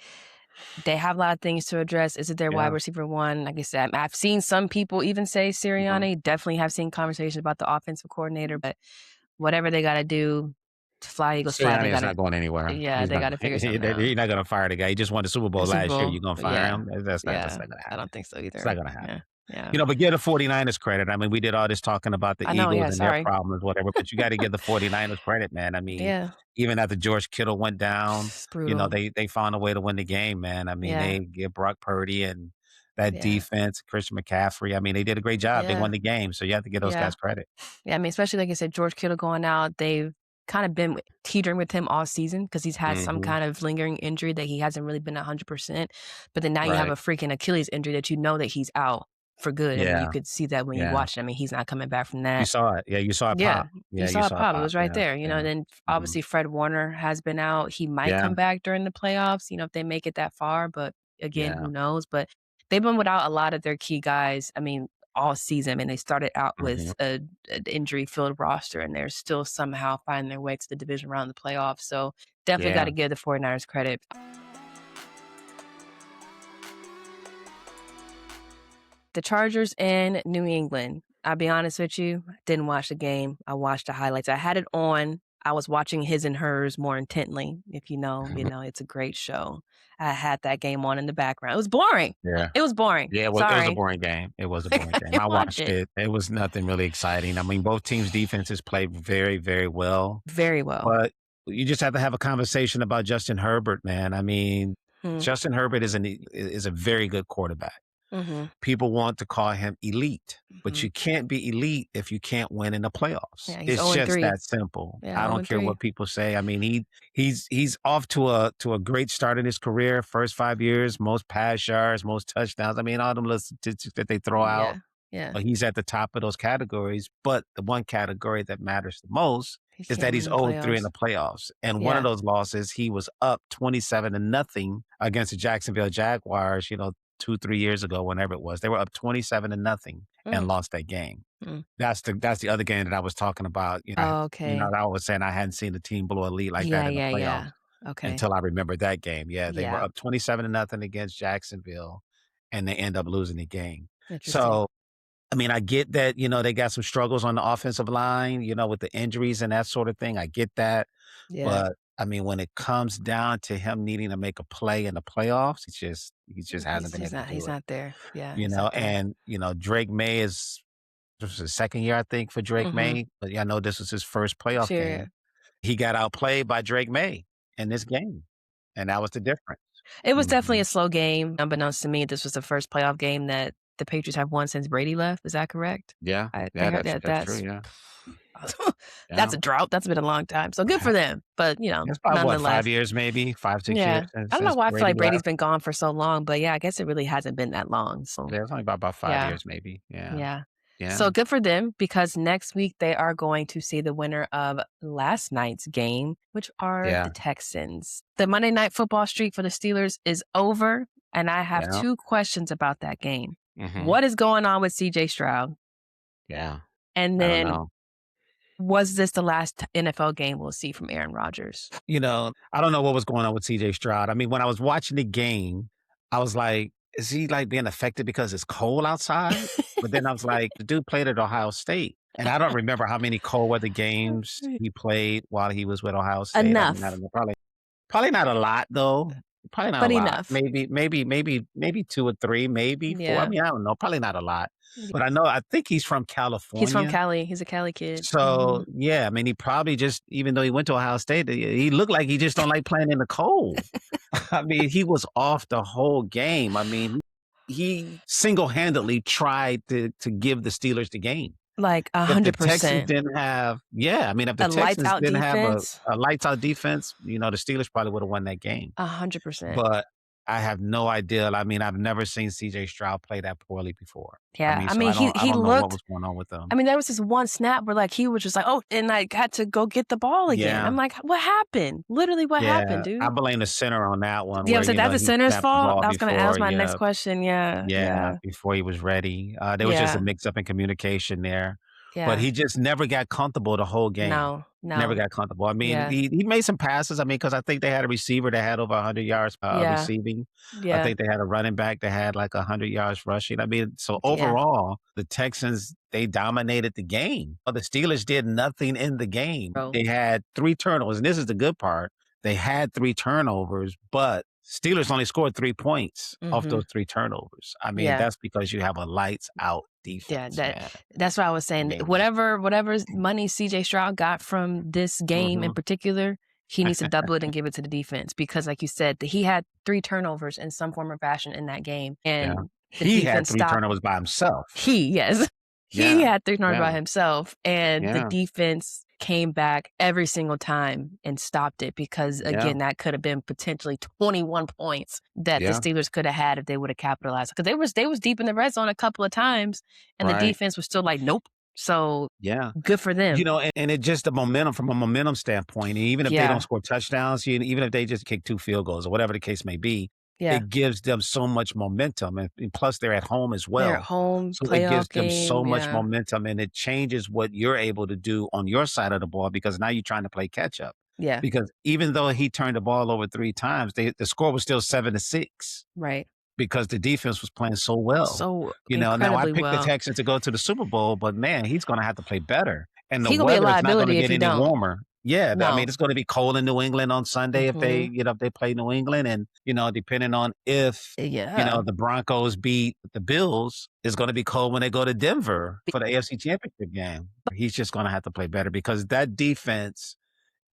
Speaker 1: they have a lot of things to address. Is it their wide
Speaker 2: Yeah.
Speaker 1: receiver one? Like I said, I've seen some people even say
Speaker 2: Mhm.
Speaker 1: Sirianni. Definitely have seen conversations about the offensive coordinator, but whatever they gotta do to fly, Eagles fly, they
Speaker 2: Sirianni is
Speaker 1: gotta
Speaker 2: not going anywhere.
Speaker 1: yeah, they gotta figure something out.
Speaker 2: He's not gonna fire the guy. He just won the Super
Speaker 1: The
Speaker 2: Bowl
Speaker 1: Super
Speaker 2: last year.
Speaker 1: Bowl,
Speaker 2: You gonna fire
Speaker 1: yeah.
Speaker 2: him? That's
Speaker 1: Yeah.
Speaker 2: not gonna
Speaker 1: I don't
Speaker 2: happen.
Speaker 1: think so
Speaker 2: It's
Speaker 1: either.
Speaker 2: not gonna
Speaker 1: Yeah.
Speaker 2: happen.
Speaker 1: Yeah.
Speaker 2: But give the 49ers credit. I mean, we did all this talking about the
Speaker 1: I know,
Speaker 2: Eagles
Speaker 1: yeah,
Speaker 2: and their
Speaker 1: sorry.
Speaker 2: problems, whatever, but you gotta give the 49ers credit, man. I mean,
Speaker 1: Yeah.
Speaker 2: even after George Kittle went down,
Speaker 1: It's brutal.
Speaker 2: they found a way to win the game, man. I mean,
Speaker 1: Yeah.
Speaker 2: they get Brock Purdy and that
Speaker 1: Yeah.
Speaker 2: defense, Christian McCaffrey. I mean, they did a great job. They won
Speaker 1: Yeah.
Speaker 2: the game, so you have to give those
Speaker 1: Yeah.
Speaker 2: guys credit.
Speaker 1: Yeah, I mean, especially like I said, George Kittle going out, they've kind of been teetering with him all season because he's had some
Speaker 2: Mhm.
Speaker 1: kind of lingering injury that he hasn't really been 100%. But then now you have a
Speaker 2: Right.
Speaker 1: freaking Achilles injury that you know that he's out for good. I mean, you
Speaker 2: Yeah.
Speaker 1: could see that when you
Speaker 2: Yeah.
Speaker 1: watch it. I mean, he's not coming back from
Speaker 2: You
Speaker 1: that.
Speaker 2: saw it. Yeah, you saw it
Speaker 1: Yeah,
Speaker 2: pop.
Speaker 1: you
Speaker 2: Yeah, you
Speaker 1: saw it
Speaker 2: saw it
Speaker 1: pop. It
Speaker 2: pop.
Speaker 1: was right
Speaker 2: Yeah,
Speaker 1: there,
Speaker 2: yeah.
Speaker 1: and then
Speaker 2: Mhm.
Speaker 1: obviously Fred Warner has been out. He might
Speaker 2: Yeah,
Speaker 1: come back during the playoffs, if they make it that far, but again,
Speaker 2: yeah.
Speaker 1: who knows? But they've been without a lot of their key guys. I mean, all season. I mean, they started out
Speaker 2: Mhm.
Speaker 1: with an injury-filled roster, and they're still somehow finding their way to the division round of the playoffs. So definitely got
Speaker 2: Yeah,
Speaker 1: to give the 49ers credit. The Chargers in New England. I'll be honest with you, didn't watch the game. I watched the highlights. I had it on. I was watching His and Hers more intently. If it's a great show. I had that game on in the background. It was boring.
Speaker 2: yeah.
Speaker 1: It was boring.
Speaker 2: Yeah, it was a
Speaker 1: Sorry.
Speaker 2: boring game. It was a
Speaker 1: I
Speaker 2: boring game.
Speaker 1: couldn't
Speaker 2: I
Speaker 1: watch
Speaker 2: watched
Speaker 1: it.
Speaker 2: it. It was nothing really exciting. I mean, both teams' defenses played very, very well,
Speaker 1: Very well.
Speaker 2: but you just have to have a conversation about Justin Herbert, man. I mean,
Speaker 1: Mm,
Speaker 2: Justin Herbert is a very good quarterback.
Speaker 1: mhm,
Speaker 2: People want to call him elite, but
Speaker 1: mhm.
Speaker 2: you can't be elite if you can't win in the playoffs.
Speaker 1: Yeah, he's
Speaker 2: It's
Speaker 1: 0 and
Speaker 2: just
Speaker 1: 3.
Speaker 2: that simple.
Speaker 1: Yeah,
Speaker 2: I
Speaker 1: 0
Speaker 2: don't
Speaker 1: and
Speaker 2: care
Speaker 1: 3.
Speaker 2: what people say. I mean, he's off to a great start in his career. First 5 years, most pass yards, most touchdowns. I mean, all them little statistics that they throw out.
Speaker 1: Yeah, yeah.
Speaker 2: He's at the top of those categories. But the one category that matters the most
Speaker 1: He
Speaker 2: is
Speaker 1: can't
Speaker 2: that
Speaker 1: win
Speaker 2: he's
Speaker 1: the
Speaker 2: 0-3 in
Speaker 1: playoffs.
Speaker 2: the playoffs. And one of
Speaker 1: Yeah.
Speaker 2: those losses, he was up 27-0 against the Jacksonville Jaguars, 2, 3 years ago, whenever it was. They were up 27-0 and
Speaker 1: Mm,
Speaker 2: lost that game.
Speaker 1: mm.
Speaker 2: That's the other game that I was talking about.
Speaker 1: Okay.
Speaker 2: I was saying I hadn't seen a team blow a lead like that
Speaker 1: Yeah,
Speaker 2: in the
Speaker 1: yeah,
Speaker 2: playoffs
Speaker 1: yeah. Okay.
Speaker 2: until I remembered that game. Yeah, they were
Speaker 1: Yeah.
Speaker 2: up 27-0 against Jacksonville, and they end up losing the game.
Speaker 1: Interesting.
Speaker 2: So I mean, I get that, they got some struggles on the offensive line, with the injuries and that sort of thing. I get that.
Speaker 1: Yeah.
Speaker 2: But I mean, when it comes down to him needing to make a play in the playoffs, he just hasn't been able to
Speaker 1: He's
Speaker 2: do it.
Speaker 1: not there. Yeah, he's not there.
Speaker 2: And Drake May is this was his second year, I think, for Drake
Speaker 1: Mhm.
Speaker 2: May. But yeah, I know this was his first playoff
Speaker 1: Sure.
Speaker 2: game. He got outplayed by Drake May in this game. And that was the difference.
Speaker 1: It was definitely
Speaker 2: Mhm.
Speaker 1: a slow game. Unbeknownst to me, this was the first playoff game that the Patriots have won since Brady left. Is that correct?
Speaker 2: Yeah.
Speaker 1: I
Speaker 2: Yeah,
Speaker 1: heard
Speaker 2: that's true. Yeah.
Speaker 1: that's
Speaker 2: Yeah.
Speaker 1: a drought. That's been a long time. So good for them. But,
Speaker 2: It's about what,
Speaker 1: nonetheless.
Speaker 2: 5 years maybe? 5, 6
Speaker 1: Yeah.
Speaker 2: years since
Speaker 1: I don't know
Speaker 2: since
Speaker 1: why I feel
Speaker 2: Brady
Speaker 1: like Brady's
Speaker 2: left?
Speaker 1: been gone for so long, but yeah, I guess it really hasn't been that long. So
Speaker 2: Yeah, it's only about 5
Speaker 1: yeah.
Speaker 2: years maybe. Yeah.
Speaker 1: Yeah. So good for them, because next week they are going to see the winner of last night's game, which are the Texans. The Monday Night Football streak for the Steelers is over, and I have two questions about that game. What is going on with CJ Stroud?
Speaker 2: Yeah.
Speaker 1: And
Speaker 2: I don't
Speaker 1: then,
Speaker 2: know.
Speaker 1: was this the last NFL game we'll see from Aaron Rodgers?
Speaker 2: I don't know what was going on with CJ Stroud. I mean, when I was watching the game, I was like, is he like being affected because it's cold outside? But then I was like, the dude played at Ohio State. And I don't remember how many cold weather games he played while he was with Ohio State.
Speaker 1: Enough.
Speaker 2: I mean, I don't know, probably not a lot though. Probably not
Speaker 1: But
Speaker 2: a lot.
Speaker 1: enough.
Speaker 2: Maybe 2 or 3, maybe 4. I mean, I don't know. Probably not a lot. But I think he's from California.
Speaker 1: He's from Cali. He's a Cali kid.
Speaker 2: So, yeah, I mean, he probably just, even though he went to Ohio State, he looked like he just don't like playing in the cold. I mean, he was off the whole game. I mean, he single-handedly tried to give the Steelers the game.
Speaker 1: Like
Speaker 2: If the Texans
Speaker 1: 100%.
Speaker 2: didn't have, if the
Speaker 1: A lights
Speaker 2: Texans
Speaker 1: out
Speaker 2: didn't have
Speaker 1: defense.
Speaker 2: a lights out defense, the Steelers probably would have won that game.
Speaker 1: 100%.
Speaker 2: But I have no idea. I mean, I've never seen CJ Stroud play that poorly before.
Speaker 1: Yeah,
Speaker 2: I mean,
Speaker 1: he
Speaker 2: I don't know what
Speaker 1: looked.
Speaker 2: was going on with him.
Speaker 1: I mean, there was this one snap where like he was just like, oh, and I had to go get the ball again.
Speaker 2: Yeah.
Speaker 1: I'm like, what happened? Literally, what happened, dude?
Speaker 2: I blame the center on that one.
Speaker 1: Yeah,
Speaker 2: where,
Speaker 1: so that's the
Speaker 2: he
Speaker 1: center's
Speaker 2: snapped the
Speaker 1: fault.
Speaker 2: ball
Speaker 1: I was going to
Speaker 2: before,
Speaker 1: ask my next question. Yeah.
Speaker 2: before he was ready. There was just a
Speaker 1: Yeah.
Speaker 2: mix-up in communication there.
Speaker 1: Yeah.
Speaker 2: But he just never got comfortable the whole game.
Speaker 1: No.
Speaker 2: Never got comfortable. I mean,
Speaker 1: Yeah.
Speaker 2: he made some passes. I mean, because I think they had a receiver that had over 100 yards receiving.
Speaker 1: Yeah.
Speaker 2: I think they had a running back that had like 100 yards rushing. I mean, so overall, the Texans, they dominated the game. But the Steelers did nothing in the game.
Speaker 1: Bro.
Speaker 2: They had 3 turnovers, and this is the good part. They had 3 turnovers, but Steelers only scored 3 points off those 3 turnovers. I mean, that's because you have a lights out defense.
Speaker 1: That's what I was saying. Whatever money CJ Stroud got from this game in particular, he needs to double it and give it to the defense, because like you said, he had 3 turnovers in some form or fashion in that game. And
Speaker 2: he had 3 turnovers by himself.
Speaker 1: He had 3 turnovers by himself, and the defense came back every single time and stopped it, because again, that could have been potentially 21 points that the Steelers could have had if they would have capitalized, because they was deep in the red zone a couple of times, and the defense was still like, nope. So good for them.
Speaker 2: And it just from a momentum standpoint, and even if they don't score touchdowns, even if they just kick 2 field goals or whatever the case may be, it gives them so much momentum. And plus they're at home as well.
Speaker 1: They're at home,
Speaker 2: so it gives them so much momentum, and it changes what you're able to do on your side of the ball, because now you're trying to play catch up.
Speaker 1: Yeah.
Speaker 2: Because even though he turned the ball over 3 times, the score was still 7-6.
Speaker 1: Right.
Speaker 2: Because the defense was playing so well.
Speaker 1: So
Speaker 2: now I picked the Texans to go to the Super Bowl, but man, he's going to have to play better. And the weather is not going to get any warmer. Yeah,
Speaker 1: no.
Speaker 2: I mean, it's going to be cold in New England on Sunday if they, if they play New England, and depending on if the Broncos beat the Bills, it's going to be cold when they go to Denver for the AFC Championship game. He's just going to have to play better, because that defense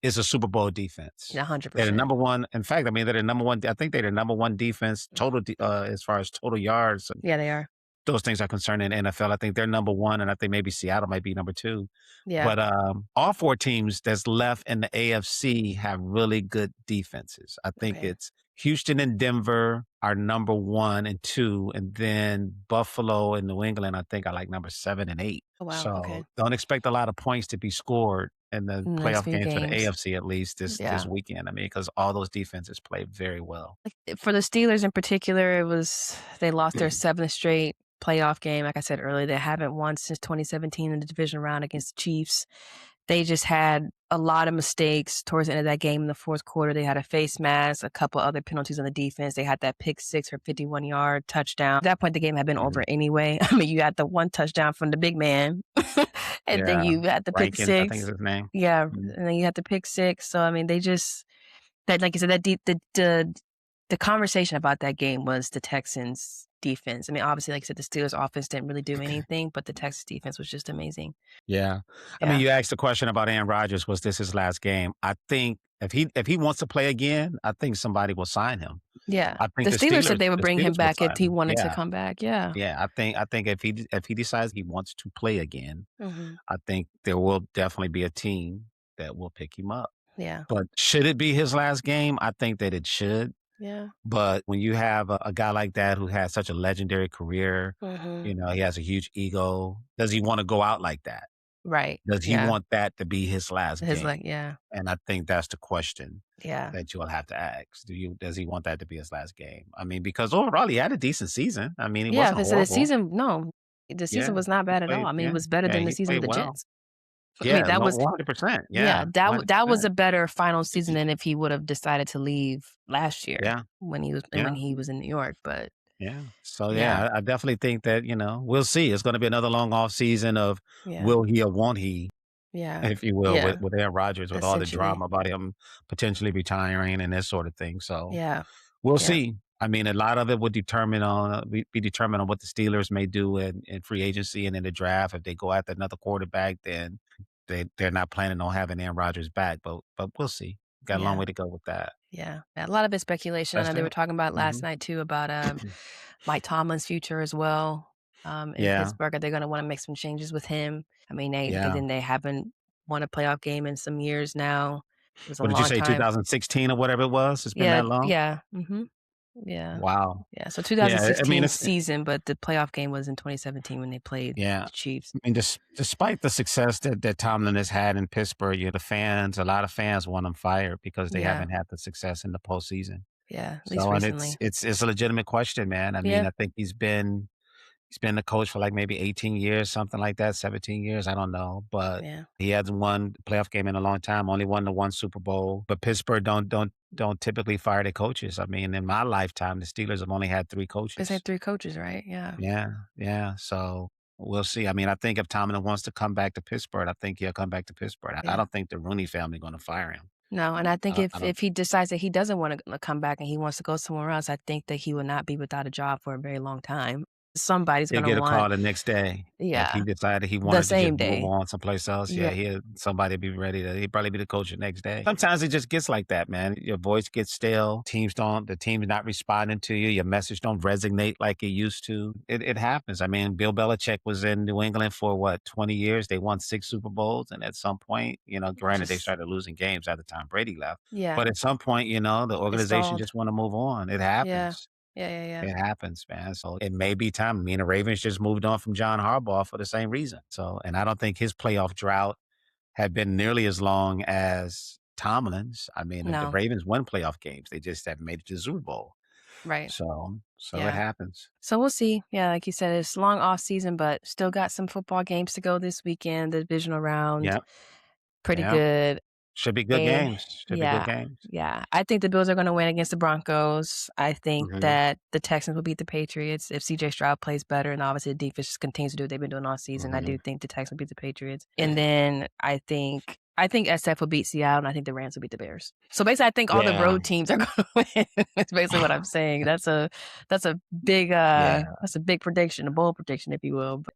Speaker 2: is a Super Bowl defense.
Speaker 1: 100%.
Speaker 2: They're the number one. In fact, I mean, they're the number one. I think they're the number one defense total as far as total yards.
Speaker 1: Yeah, they are.
Speaker 2: Those things are concerned in NFL. I think they're number 1, and I think maybe Seattle might be number 2.
Speaker 1: Yeah.
Speaker 2: But all 4 teams that's left in the AFC have really good defenses. I think it's Houston and Denver are number 1 and 2, and then Buffalo and New England, I think, are like number 7 and 8.
Speaker 1: Oh, wow.
Speaker 2: So don't expect a lot of points to be scored in the playoff games for the AFC, at least this weekend. I mean, because all those defenses play very well.
Speaker 1: For the Steelers in particular, they lost their 7th straight playoff game. Like I said earlier, they haven't won since 2017 in the division round against the Chiefs. They just had a lot of mistakes towards the end of that game in the 4th quarter. They had a face mask, a couple other penalties on the defense. They had that pick 6 or 51-yard touchdown. At that point, the game had been over anyway. I mean, you had the 1 touchdown from the big man, and then you had the pick 6.
Speaker 2: I think is his name.
Speaker 1: Yeah, and then you had the pick 6. So I mean, they just like you said, the conversation about that game was the Texans' defense. I mean, obviously, like I said, the Steelers' offense didn't really do anything, but the Texans' defense was just amazing.
Speaker 2: Yeah. I mean, you asked the question about Aaron Rodgers, was this his last game? I think if he wants to play again, I think somebody will sign him.
Speaker 1: Yeah.
Speaker 2: I think
Speaker 1: the Steelers said they would bring him back if he wanted to come back. Yeah.
Speaker 2: Yeah. I think if he decides he wants to play again,
Speaker 1: Mm-hmm.
Speaker 2: I think there will definitely be a team that will pick him up.
Speaker 1: Yeah.
Speaker 2: But should it be his last game? I think that it should.
Speaker 1: Yeah.
Speaker 2: But when you have a guy like that who has such a legendary career,
Speaker 1: Mm-hmm.
Speaker 2: he has a huge ego. Does he want to go out like that?
Speaker 1: Right.
Speaker 2: Does he
Speaker 1: Yeah.
Speaker 2: want that to be his last game?
Speaker 1: Yeah.
Speaker 2: And I think that's the question
Speaker 1: Yeah.
Speaker 2: that you'll have to ask. Does he want that to be his last game? I mean, because overall he had a decent season. I mean, he
Speaker 1: Yeah.
Speaker 2: wasn't
Speaker 1: Because the
Speaker 2: horrible.
Speaker 1: season, no, the season
Speaker 2: Yeah.
Speaker 1: was not
Speaker 2: He
Speaker 1: bad at all.
Speaker 2: played,
Speaker 1: I mean, it
Speaker 2: yeah.
Speaker 1: was better
Speaker 2: Yeah,
Speaker 1: than the
Speaker 2: he
Speaker 1: season with
Speaker 2: played
Speaker 1: the
Speaker 2: well.
Speaker 1: Jets. I mean,
Speaker 2: Yeah,
Speaker 1: that
Speaker 2: no,
Speaker 1: was
Speaker 2: 100%.
Speaker 1: yeah,
Speaker 2: Yeah,
Speaker 1: that was
Speaker 2: 100%.
Speaker 1: a better final season than if he would have decided to leave last year
Speaker 2: Yeah,
Speaker 1: when he was
Speaker 2: yeah.
Speaker 1: in New York. But
Speaker 2: Yeah. So
Speaker 1: yeah,
Speaker 2: yeah, I definitely think that, we'll see. It's going to be another long off season of
Speaker 1: yeah,
Speaker 2: will he or won't he,
Speaker 1: yeah,
Speaker 2: if you will,
Speaker 1: yeah.
Speaker 2: with Aaron Rodgers, with all the
Speaker 1: Essentially,
Speaker 2: drama about him potentially retiring and this sort of thing. So
Speaker 1: yeah,
Speaker 2: we'll
Speaker 1: yeah,
Speaker 2: see. I mean, a lot of it would determine on be determined on what the Steelers may do in free agency and in the draft. If they go after another quarterback, then they're not planning on having Aaron Rodgers back. But we'll see. Got a long
Speaker 1: yeah,
Speaker 2: way to go with that.
Speaker 1: yeah. A lot of it's speculation. I
Speaker 2: That's
Speaker 1: know they were
Speaker 2: it.
Speaker 1: talking about last
Speaker 2: Hmm.
Speaker 1: night too about Mike Tomlin's future as well. In
Speaker 2: Yeah.
Speaker 1: Pittsburgh, are they going to want to make some changes with him? I mean,
Speaker 2: Yeah.
Speaker 1: they haven't won a playoff game in some years now. It was a
Speaker 2: What did you
Speaker 1: long
Speaker 2: say?
Speaker 1: time.
Speaker 2: 2016 or whatever it was. It's been
Speaker 1: Yeah,
Speaker 2: that long.
Speaker 1: yeah, mhm. Yeah.
Speaker 2: Wow.
Speaker 1: Yeah, so
Speaker 2: Yeah, I mean,
Speaker 1: 2016 season, but the playoff game was in 2017 when they played
Speaker 2: yeah.
Speaker 1: the Chiefs.
Speaker 2: I mean, despite the success that Tomlin has had in Pittsburgh, a lot of fans want him fired because they
Speaker 1: Yeah,
Speaker 2: haven't had the success in the postseason.
Speaker 1: yeah, at least
Speaker 2: So, and
Speaker 1: recently.
Speaker 2: it's a legitimate question, man. I mean,
Speaker 1: Yeah,
Speaker 2: I think he's been the coach for like maybe 18 years, something like that, 17 years. I don't know, but
Speaker 1: yeah.
Speaker 2: he hasn't won a playoff game in a long time. Only won the one Super Bowl. But Pittsburgh don't typically fire their coaches. I mean, in my lifetime, the Steelers have only had 3
Speaker 1: They
Speaker 2: coaches.
Speaker 1: had 3 coaches, right? Yeah.
Speaker 2: Yeah, yeah. So we'll see. I mean, I think if Tomlin wants to come back to Pittsburgh, I think he'll come back to Pittsburgh. I
Speaker 1: Yeah.
Speaker 2: don't think the Rooney family going to fire him.
Speaker 1: No, and I think
Speaker 2: I don't.
Speaker 1: if he decides that he doesn't wanna come back and he wants to go somewhere else, I think that he will not be without a job for a very long time. Somebody's
Speaker 2: He'll
Speaker 1: gonna
Speaker 2: get a
Speaker 1: want
Speaker 2: call the next day. If he
Speaker 1: yeah,
Speaker 2: decided he
Speaker 1: the
Speaker 2: wanted to just
Speaker 1: same
Speaker 2: move
Speaker 1: day.
Speaker 2: on someplace else, yeah,
Speaker 1: Yeah,
Speaker 2: somebody be ready to he'd probably be the coach the next day. Sometimes it just gets like that, man. Your voice gets stale. The team's not responding to you. Your message don't resonate like it used to. It happens. I mean, Bill Belichick was in New England for what, 20 years? They won 6 Super Bowls. And at some point, granted they
Speaker 1: just
Speaker 2: started losing games at the time Brady left.
Speaker 1: yeah,
Speaker 2: But at some point, the
Speaker 1: it
Speaker 2: organization
Speaker 1: stalled.
Speaker 2: just want to move on. It
Speaker 1: Yeah.
Speaker 2: happens.
Speaker 1: Yeah, yeah, yeah.
Speaker 2: It happens, man. So it may be time. I mean, the Ravens just moved on from John Harbaugh for the same reason. So, and I don't think his playoff drought had been nearly as long as Tomlin's. I mean, the
Speaker 1: No.
Speaker 2: Ravens won playoff games. They just haven't made it to the Super Bowl.
Speaker 1: Right.
Speaker 2: So it
Speaker 1: Yeah.
Speaker 2: happens.
Speaker 1: So we'll see. Yeah, like you said, it's long off season, but still got some football games to go this weekend. The divisional round,
Speaker 2: Yep.
Speaker 1: pretty
Speaker 2: Yep.
Speaker 1: good.
Speaker 2: Should be good
Speaker 1: And
Speaker 2: games. Should be good
Speaker 1: yeah,
Speaker 2: games.
Speaker 1: yeah. I think the Bills are going to win against the Broncos. I think
Speaker 2: Hmm.
Speaker 1: that the Texans will beat the Patriots if CJ Stroud plays better, and obviously the defense just continues to do what they've been doing all season. I
Speaker 2: Hmm.
Speaker 1: do think the Texans will beat the Patriots, and then I think SF will beat Seattle, and I think the Rams will beat the Bears. So basically, I think all the
Speaker 2: Yeah.
Speaker 1: road teams are going to win. That's basically what I'm saying. That's a big
Speaker 2: Yeah.
Speaker 1: that's a big prediction, a bold prediction, if you will. But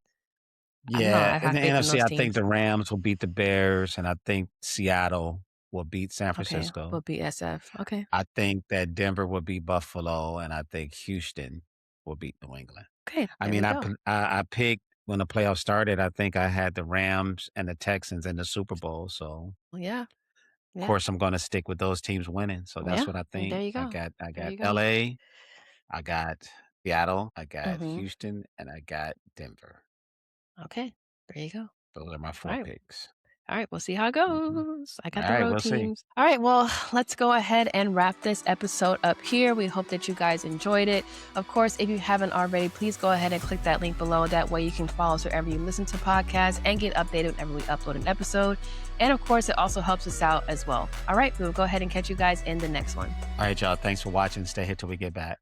Speaker 1: I don't know.
Speaker 2: Yeah.
Speaker 1: I
Speaker 2: In
Speaker 1: have
Speaker 2: the
Speaker 1: faith in
Speaker 2: NFC,
Speaker 1: those
Speaker 2: I think
Speaker 1: teams.
Speaker 2: the Rams will beat the Bears, and I think Seattle will beat San
Speaker 1: Okay,
Speaker 2: Francisco.
Speaker 1: we'll beat SF. Okay,
Speaker 2: I think that Denver will beat Buffalo, and I think Houston will beat New England.
Speaker 1: okay,
Speaker 2: I
Speaker 1: there
Speaker 2: mean,
Speaker 1: we go.
Speaker 2: I picked when the playoffs started. I think I had the Rams and the Texans in the Super Bowl. So
Speaker 1: Well, yeah,
Speaker 2: of
Speaker 1: yeah,
Speaker 2: course I'm going to stick with those teams winning. So that's
Speaker 1: yeah.
Speaker 2: what I
Speaker 1: There
Speaker 2: think.
Speaker 1: you
Speaker 2: I
Speaker 1: go.
Speaker 2: got I
Speaker 1: There
Speaker 2: got
Speaker 1: you go.
Speaker 2: L.A., I got Seattle, I got
Speaker 1: Mhm.
Speaker 2: Houston, and I got Denver.
Speaker 1: Okay. There you go.
Speaker 2: Those are my
Speaker 1: All
Speaker 2: 4
Speaker 1: right.
Speaker 2: picks.
Speaker 1: All right. We'll see how it
Speaker 2: Mhm.
Speaker 1: goes. I
Speaker 2: All
Speaker 1: got the
Speaker 2: right,
Speaker 1: road
Speaker 2: we'll see.
Speaker 1: teams. All right. Well, let's go ahead and wrap this episode up here. We hope that you guys enjoyed it. Of course, if you haven't already, please go ahead and click that link below. That way you can follow us wherever you listen to podcasts and get updated whenever we upload an episode. And of course, it also helps us out as well. All right. We'll go ahead and catch you guys in the next one.
Speaker 2: All right, y'all. Thanks for watching. Stay here till we get back.